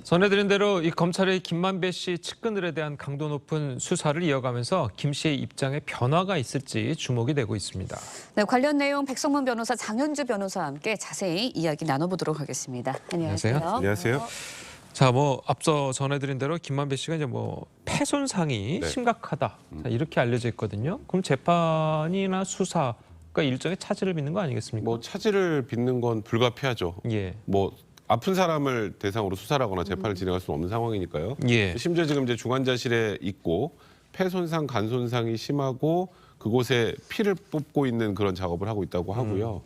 전해드린 대로 이 검찰의 김만배 씨 측근들에 대한 강도 높은 수사를 이어가면서 김 씨의 입장에 변화가 있을지 주목이 되고 있습니다. 네, 관련 내용 백성문 변호사, 장현주 변호사와 함께 자세히 이야기 나눠보도록 하겠습니다. 안녕하세요. 안녕하세요. 자, 앞서 전해드린 대로 김만배 씨가 이제 폐손상이 네. 심각하다 자, 이렇게 알려져 있거든요. 그럼 재판이나 수사가 일종의 차질을 빚는 거 아니겠습니까? 차질을 빚는 건 불가피하죠. 예. 아픈 사람을 대상으로 수사를 하거나 재판을 진행할 수 없는 상황이니까요. 예. 심지어 지금 이제 중환자실에 있고 폐손상, 간손상이 심하고 그곳에 피를 뽑고 있는 그런 작업을 하고 있다고 하고요.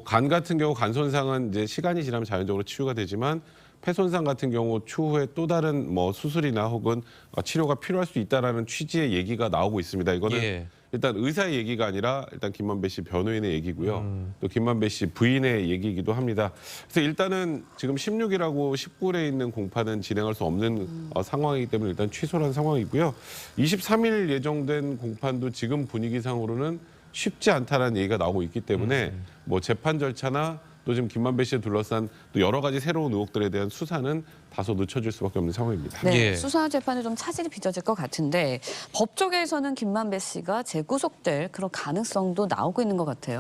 간 같은 경우 간손상은 이제 시간이 지나면 자연적으로 치유가 되지만 폐손상 같은 경우 추후에 또 다른 수술이나 혹은 치료가 필요할 수 있다라는 취지의 얘기가 나오고 있습니다. 이거는 예. 일단 의사의 얘기가 아니라 일단 김만배 씨 변호인의 얘기고요. 또 김만배 씨 부인의 얘기이기도 합니다. 그래서 일단은 지금 16일하고 19일에 있는 공판은 진행할 수 없는 상황이기 때문에 일단 취소한 상황이고요. 23일 예정된 공판도 지금 분위기상으로는 쉽지 않다라는 얘기가 나오고 있기 때문에 재판 절차나 또 지금 김만배 씨에 둘러싼 또 여러 가지 새로운 의혹들에 대한 수사는 다소 늦춰질 수밖에 없는 상황입니다. 네, 예. 수사 재판에 좀 차질이 빚어질 것 같은데 법 쪽에서는 김만배 씨가 재구속될 그런 가능성도 나오고 있는 것 같아요.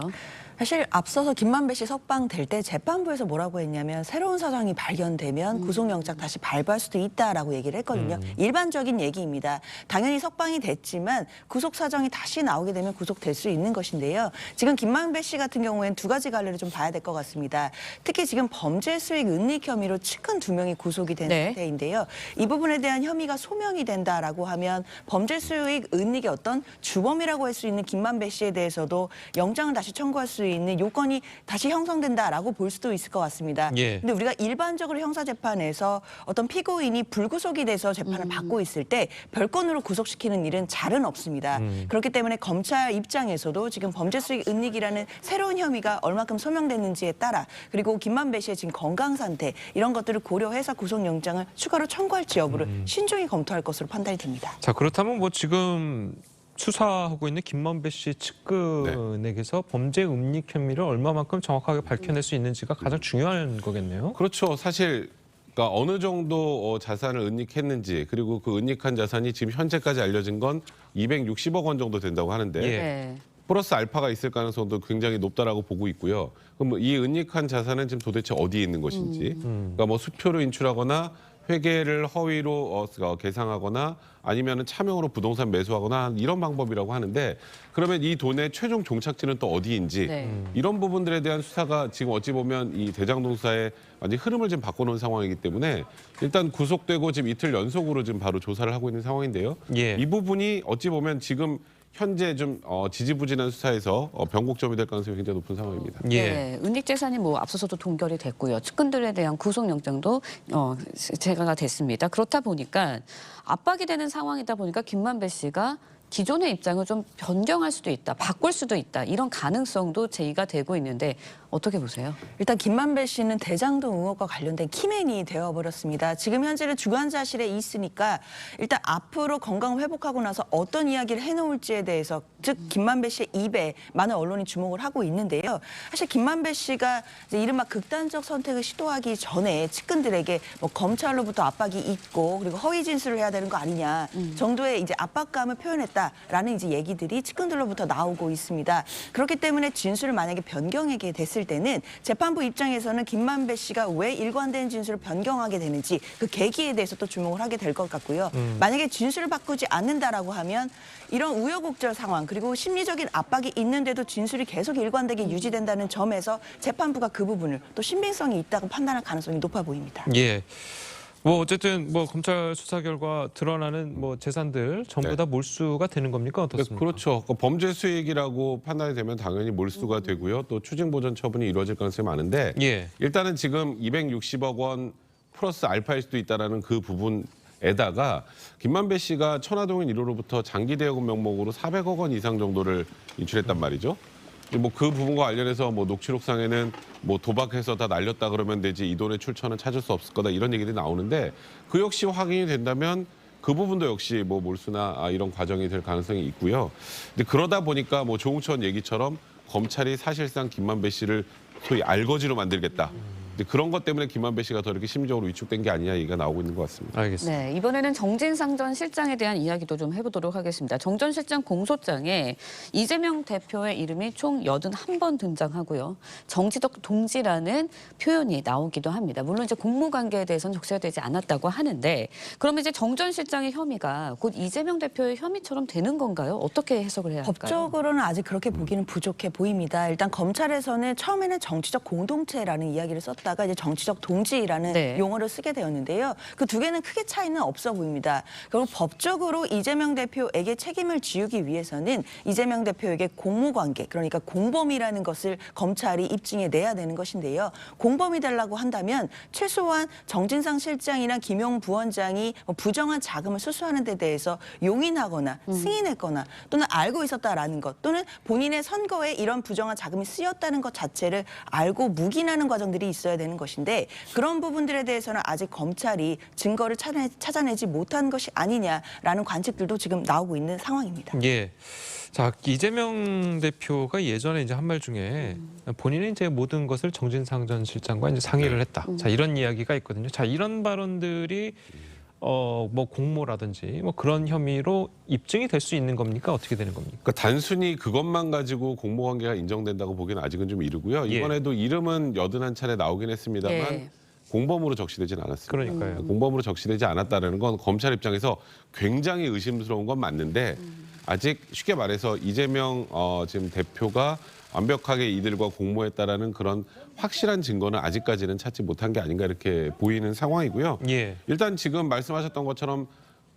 사실 앞서서 김만배 씨 석방될 때 재판부에서 뭐라고 했냐면 새로운 사정이 발견되면 구속영장 다시 발부할 수도 있다라고 얘기를 했거든요. 일반적인 얘기입니다. 당연히 석방이 됐지만 구속 사정이 다시 나오게 되면 구속될 수 있는 것인데요. 지금 김만배 씨 같은 경우에는 두 가지 갈래를 좀 봐야 될 것 같습니다. 특히 지금 범죄 수익 은닉 혐의로 측근 2명이 구속이 된 상태인데요. 이 부분에 대한 혐의가 소명이 된다라고 하면 범죄 수익 은닉의 어떤 주범이라고 할 수 있는 김만배 씨에 대해서도 영장을 다시 청구할 수 있는 요건이 다시 형성된다라고 볼 수도 있을 것 같습니다. 예. 근데 우리가 일반적으로 형사재판에서 어떤 피고인이 불구속이 돼서 재판을 받고 있을 때 별건으로 구속시키는 일은 잘은 없습니다. 그렇기 때문에 검찰 입장에서도 지금 범죄 수익 은닉이라는 새로운 혐의가 얼마큼 소명됐는지에 따라 그리고 김만배 씨의 지금 건강 상태 이런 것들을 고려해서 구속영장을 추가로 청구할지 여부를 신중히 검토할 것으로 판단이 됩니다. 자, 그렇다면 지금 수사하고 있는 김만배 씨 측근에게서 범죄 음닉 혐의를 얼마만큼 정확하게 밝혀낼 수 있는지가 가장 중요한 거겠네요. 그렇죠. 사실 어느 정도 자산을 은닉했는지 그리고 그 은닉한 자산이 지금 현재까지 알려진 건 260억 원 정도 된다고 하는데 네. 플러스 알파가 있을 가능성도 굉장히 높다라고 보고 있고요. 그럼 이 은닉한 자산은 지금 도대체 어디에 있는 것인지, 그러니까 수표를 인출하거나 회계를 허위로 계상하거나 아니면은 차명으로 부동산 매수하거나 이런 방법이라고 하는데 그러면 이 돈의 최종 종착지는 또 어디인지 이런 부분들에 대한 수사가 지금 어찌 보면 이 대장동 수사의 완전 흐름을 지금 바꿔놓은 상황이기 때문에 일단 구속되고 지금 이틀 연속으로 지금 바로 조사를 하고 있는 상황인데요. 예. 이 부분이 어찌 보면 지금 현재 좀 지지부진한 수사에서 변곡점이 될 가능성이 굉장히 높은 상황입니다. 예. 네, 은닉 재산이 앞서서도 동결이 됐고요. 측근들에 대한 구속영장도 제거가 됐습니다. 그렇다 보니까 압박이 되는 상황이다 보니까 김만배 씨가 기존의 입장을 좀 변경할 수도 있다, 바꿀 수도 있다 이런 가능성도 제기가 되고 있는데 어떻게 보세요? 일단 김만배 씨는 대장동 의혹과 관련된 키맨이 되어버렸습니다. 지금 현재는 주관자실에 있으니까 일단 앞으로 건강을 회복하고 나서 어떤 이야기를 해놓을지에 대해서 즉 김만배 씨의 입에 많은 언론이 주목을 하고 있는데요. 사실 김만배 씨가 이제 이른바 극단적 선택을 시도하기 전에 측근들에게 검찰로부터 압박이 있고 그리고 허위 진술을 해야 되는 거 아니냐 정도의 이제 압박감을 표현했다라는 이제 얘기들이 측근들로부터 나오고 있습니다. 그렇기 때문에 진술을 만약에 변경하게 됐을 때는 재판부 입장에서는 김만배 씨가 왜 일관된 진술을 변경하게 되는지 그 계기에 대해서 또 주목을 하게 될 것 같고요. 만약에 진술을 바꾸지 않는다라고 하면 이런 우여곡절 상황 그리고 심리적인 압박이 있는데도 진술이 계속 일관되게 유지된다는 점에서 재판부가 그 부분을 또 신빙성이 있다고 판단할 가능성이 높아 보입니다. 예. 어쨌든 검찰 수사 결과 드러나는 재산들 전부 다 몰수가 되는 겁니까? 어떻습니까? 그렇죠. 범죄 수익이라고 판단이 되면 당연히 몰수가 되고요. 또 추징 보전 처분이 이루어질 가능성이 많은데 예. 일단은 지금 260억 원 플러스 알파일 수도 있다라는 그 부분에다가 김만배 씨가 천화동인 1호로부터 장기 대여금 명목으로 400억 원 이상 정도를 인출했단 말이죠. 그 부분과 관련해서 녹취록상에는 도박해서 다 날렸다 그러면 되지 이 돈의 출처는 찾을 수 없을 거다 이런 얘기들이 나오는데 그 역시 확인이 된다면 그 부분도 역시 몰수나 이런 과정이 될 가능성이 있고요. 근데 그러다 보니까 조홍천 얘기처럼 검찰이 사실상 김만배 씨를 소위 알거지로 만들겠다. 이제 그런 것 때문에 김만배 씨가 더 이렇게 심리적으로 위축된 게 아니냐 얘기가 나오고 있는 것 같습니다. 알겠습니다. 네, 이번에는 정진상 전 실장에 대한 이야기도 좀 해보도록 하겠습니다. 정 전 실장 공소장에 이재명 대표의 이름이 총 81번 등장하고요. 정치적 동지라는 표현이 나오기도 합니다. 물론 이제 공무관계에 대해서는 적시가 되지 않았다고 하는데 그러면 이제 정 전 실장의 혐의가 곧 이재명 대표의 혐의처럼 되는 건가요? 어떻게 해석을 해야 할까요? 법적으로는 아직 그렇게 보기는 부족해 보입니다. 일단 검찰에서는 처음에는 정치적 공동체라는 이야기를 썼다가 이제 정치적 동지라는 네. 용어를 쓰게 되었는데요. 그 두 개는 크게 차이는 없어 보입니다. 그리고 법적으로 이재명 대표에게 책임을 지우기 위해서는 이재명 대표에게 공모관계, 그러니까 공범이라는 것을 검찰이 입증해 내야 되는 것인데요. 공범이 되려고 한다면 최소한 정진상 실장이나 김용 부원장이 부정한 자금을 수수하는 데 대해서 용인하거나 승인했거나 또는 알고 있었다라는 것 또는 본인의 선거에 이런 부정한 자금이 쓰였다는 것 자체를 알고 묵인하는 과정들이 있어야 되는 것인데 그런 부분들에 대해서는 아직 검찰이 증거를 찾아내지 못한 것이 아니냐라는 관측들도 지금 나오고 있는 상황입니다. 예. 자, 이재명 대표가 예전에 이제 한 말 중에 본인은 이제 모든 것을 정진상 전 실장과 이제 상의를 했다. 자, 이런 이야기가 있거든요. 자, 이런 발언들이 뭐 공모라든지 뭐 그런 혐의로 입증이 될 수 있는 겁니까? 어떻게 되는 겁니까? 그러니까 단순히 그것만 가지고 공모관계가 인정된다고 보기는 아직은 좀 이르고요. 예. 이번에도 이름은 81차례 나오긴 했습니다만 예. 공범으로 적시되진 않았습니다. 그러니까요. 공범으로 적시되지 않았다는 건 검찰 입장에서 굉장히 의심스러운 건 맞는데 아직 쉽게 말해서 이재명 지금 대표가 완벽하게 이들과 공모했다라는 그런 확실한 증거는 아직까지는 찾지 못한 게 아닌가 이렇게 보이는 상황이고요. 예. 일단 지금 말씀하셨던 것처럼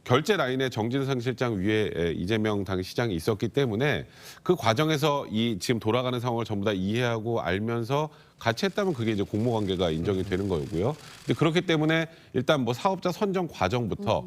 결제 라인에 정진상 실장 위에 이재명 당시 시장이 있었기 때문에 그 과정에서 이 지금 돌아가는 상황을 전부 다 이해하고 알면서 같이 했다면 그게 이제 공모관계가 인정이 되는 거고요. 근데 그렇기 때문에 일단 뭐 사업자 선정 과정부터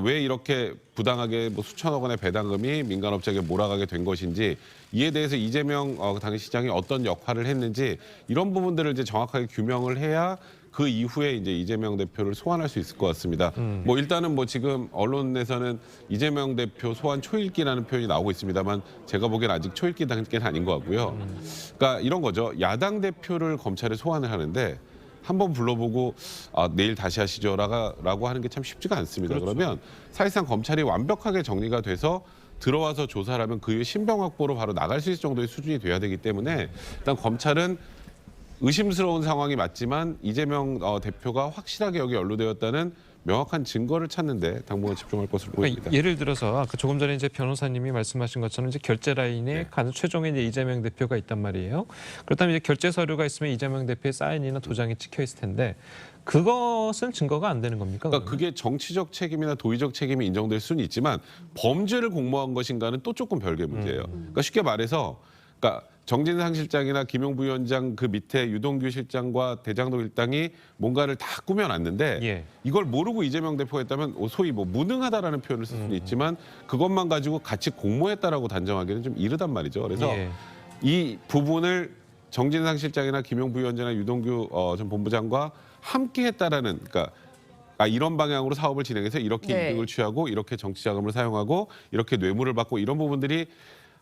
왜 이렇게 부당하게 뭐 수천억 원의 배당금이 민간업체에게 몰아가게 된 것인지 이에 대해서 이재명 당시 시장이 어떤 역할을 했는지 이런 부분들을 이제 정확하게 규명을 해야 그 이후에 이제 이재명 대표를 소환할 수 있을 것 같습니다. 뭐 일단은 뭐 지금 언론에서는 이재명 대표 소환 초읽기라는 표현이 나오고 있습니다만 제가 보기엔 아직 초읽기 단계는 아닌 것 같고요. 그러니까 이런 거죠. 야당 대표를 검찰에 소환을 하는데 한번 불러보고 내일 다시 하시죠라고 하는 게 참 쉽지가 않습니다. 그렇죠. 그러면 사실상 검찰이 완벽하게 정리가 돼서 들어와서 조사를 하면 그 이후 신병 확보로 바로 나갈 수 있을 정도의 수준이 돼야 되기 때문에 일단 검찰은 의심스러운 상황이 맞지만 이재명 대표가 확실하게 여기 연루되었다는 명확한 증거를 찾는데 당분간 집중할 것으로 보입니다. 그러니까 예를 들어서 아까 조금 전에 이제 변호사님이 말씀하신 것처럼 이제 결제 라인에 가장 최종에 이제 이재명 대표가 있단 말이에요. 그렇다면 이제 결제 서류가 있으면 이재명 대표의 사인이나 도장이 찍혀 있을 텐데 그것은 증거가 안 되는 겁니까? 그러니까 그게 정치적 책임이나 도의적 책임이 인정될 수는 있지만 범죄를 공모한 것인가는 또 조금 별개의 문제예요. 그러니까 쉽게 말해서 그러니까 정진상 실장이나 김용 부위원장 그 밑에 유동규 실장과 대장동 일당이 뭔가를 다 꾸며놨는데 예. 이걸 모르고 이재명 대표가 했다면 소위 뭐 무능하다라는 표현을 쓸 수는 있지만 그것만 가지고 같이 공모했다라고 단정하기는 좀 이르단 말이죠. 그래서 예. 이 부분을 정진상 실장이나 김용 부위원장이나 유동규 전 본부장과 함께 했다라는 그러니까 이런 방향으로 사업을 진행해서 이렇게 네. 이득을 취하고 이렇게 정치 자금을 사용하고 이렇게 뇌물을 받고 이런 부분들이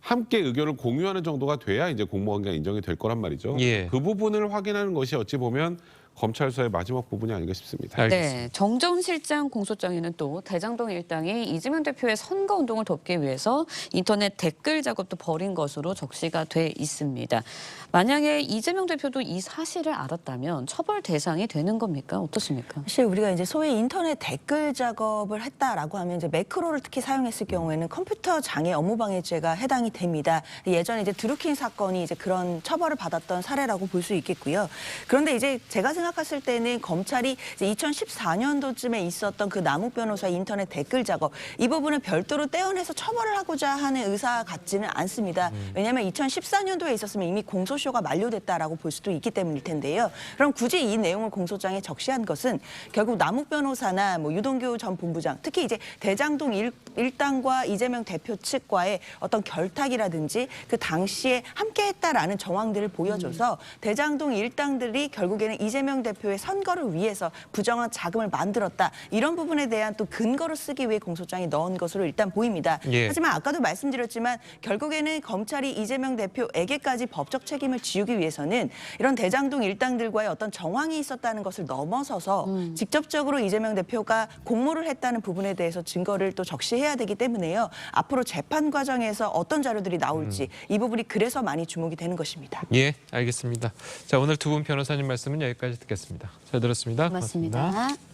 함께 의견을 공유하는 정도가 돼야 이제 공모관계가 인정이 될 거란 말이죠. 예. 그 부분을 확인하는 것이 어찌 보면 검찰 수사의 마지막 부분이 아닌가 싶습니다. 알겠습니다. 네, 정 전 실장 공소장에는 또 대장동 일당이 이재명 대표의 선거 운동을 돕기 위해서 인터넷 댓글 작업도 벌인 것으로 적시가 돼 있습니다. 만약에 이재명 대표도 이 사실을 알았다면 처벌 대상이 되는 겁니까? 어떻습니까? 사실 우리가 이제 소위 인터넷 댓글 작업을 했다라고 하면 이제 매크로를 특히 사용했을 경우에는 컴퓨터 장애 업무방해죄가 해당이 됩니다. 예전에 이제 드루킹 사건이 이제 그런 처벌을 받았던 사례라고 볼 수 있겠고요. 그런데 이제 제가 생각했을 때는 검찰이 이제 2014년도쯤에 있었던 그 남욱 변호사의 인터넷 댓글 작업 이 부분을 별도로 떼어내서 처벌을 하고자 하는 의사 같지는 않습니다. 왜냐하면 2014년도에 있었으면 이미 공소시효가 만료됐다라고 볼 수도 있기 때문일 텐데요. 그럼 굳이 이 내용을 공소장에 적시한 것은 결국 남욱 변호사나 뭐 유동규 전 본부장 특히 이제 대장동 일당과 이재명 대표 측과의 어떤 결탁이라든지 그 당시에 함께했다라는 정황들을 보여줘서 대장동 일당들이 결국에는 이재명 이재명 대표의 선거를 위해서 부정한 자금을 만들었다. 이런 부분에 대한 또 근거를 쓰기 위해 공소장에 넣은 것으로 일단 보입니다. 예. 하지만 아까도 말씀드렸지만 결국에는 검찰이 이재명 대표에게까지 법적 책임을 지우기 위해서는 이런 대장동 일당들과의 어떤 정황이 있었다는 것을 넘어서서 직접적으로 이재명 대표가 공모를 했다는 부분에 대해서 증거를 또 적시해야 되기 때문에요. 앞으로 재판 과정에서 어떤 자료들이 나올지 이 부분이 그래서 많이 주목이 되는 것입니다. 예, 알겠습니다. 자, 오늘 두 분 변호사님 말씀은 여기까지 듣겠습니다. 잘 들었습니다. 고맙습니다.